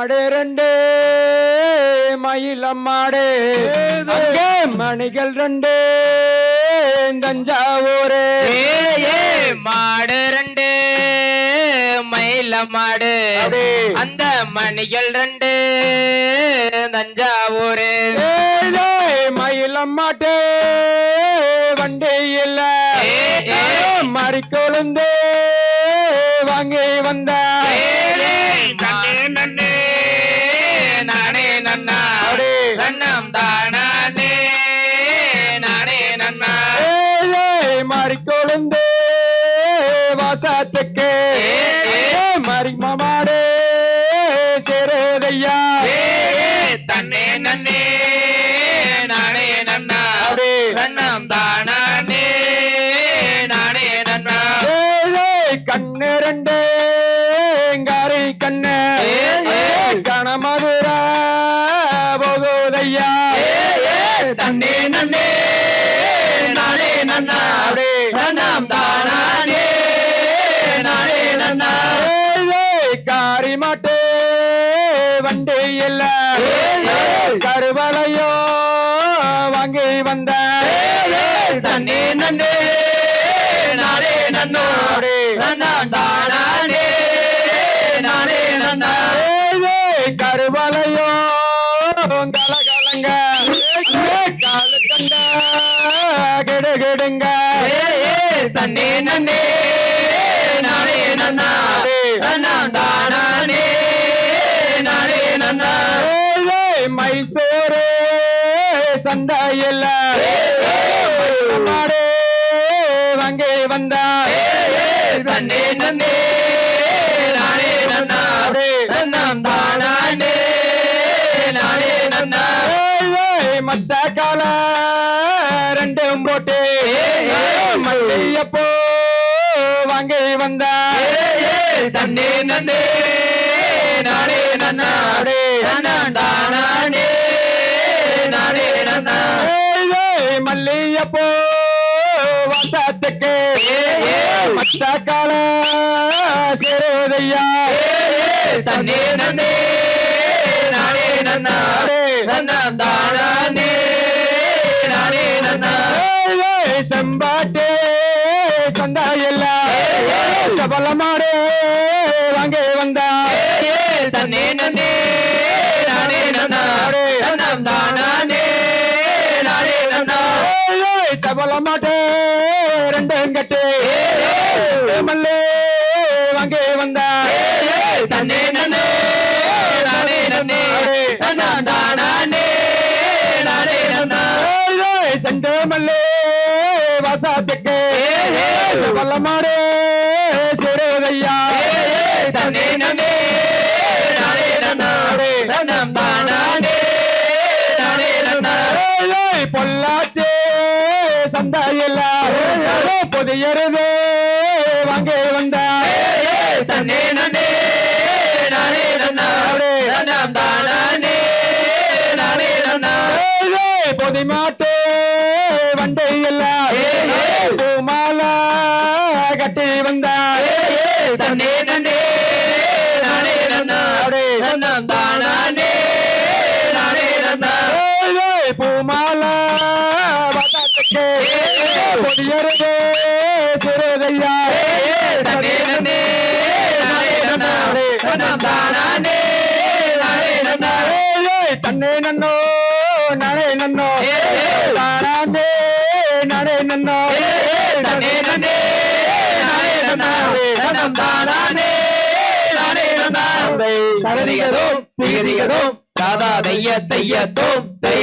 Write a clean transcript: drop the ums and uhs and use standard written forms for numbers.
மாடு ரெண்டு மயிலம் மாடு அங்கே மணிகள் ரெண்டு தஞ்சாவூர் மாடு ரெண்டு மயில மாடு அந்த மணிகள் ரெண்டு தஞ்சாவூர் மயிலம் மாட்டு வண்டி இல்ல மறிக்கொழுந்து வாங்கி வந்த நானே நன்னா நன்னம் தானே நானே நன்னா மறிக்கொழுந்து வாசத்துக்கு மறிமா மாடு சேருதையா தன்னே நன்னே நானே நன்னா நன்னம் தானே நானே நன்னா கண்ணு ரெண்டு காரி கண்ணு கணமதுரா போகுதையா தன்னே நன்னே நானே நன்னா நன்னம் தானே நானே நன்னா காரி மாட்டு வண்டி இல்ல கருவளையோ வாங்கி வந்த தன்னே நன்னே நானே நன்னா நன்னம் தானே நானே நன்னா கருவளையோ கலகலங்க காலு கண்ட கெடுகெடுங்க தன்னே நன்னே நானே நன்னா நன்னம் தானே நானே நன்னா மைசூரு சந்தையில் மாடு வாங்கி வந்த தன்னே நன்னே நானே நன்னா நன்னம் தானே நானே நன்னா மச்ச கால ரெண்டும் போட்டு மல்லியப்போ வாங்கி வந்த தன்னே நன்னே நானே நன்னா நன்னம் தானே நானே நன்னா மல்லியப்போ வாசத்துக்கு மச்ச கால சேருதையா தன்னே நன்னே நானே நன்னா நன்னம் தானே நானே நன்னா செம்பாட்டு சந்தையில் சபல மாடு வாங்கி வந்த தன்னே நன்னே நானே நன்னா நன்னம் தானே நானே நன்னா சபல மாட்டு ரெண்டும் கட்டு மல்லு வாங்கி வந்த தன்னே நன்னே நானே நன்னே நன்னம் தானே நானே நன்னா செண்டு மல்லு வாசத்துக்கு சபல மாடு சேருதையா தன்னே நன்னே நானே நன்னா நன்னம் தானே நானே நன்னா பொள்ளாச்சி சந்தையில் புதியருது வாங்கி வந்த தன்னே நன்னே நானே நன்னா நன்னம் தானே நானே நன்னா பொதி மாட்டு வண்டி இல்ல பூமாலா கட்டி வந்த தன்னே நன்னே நானே நன்னா நன்னம் தானே நானே நன்னா பூமாலா வசத்துக்கு பொதியருது சிறுதையா தன்னே நன்னே நானே நன்னா நன்னம் தானே நானே நன்னா தன்னே நன்னோ நானே நன்னோ தானே நானே நன்னோ தன்னே நன்னே நானே நன்னா நன்னம் தானே நானே நன்னா தரதிகதோம் பிகதிகதோம் தாதா தைய தைய தோம் தை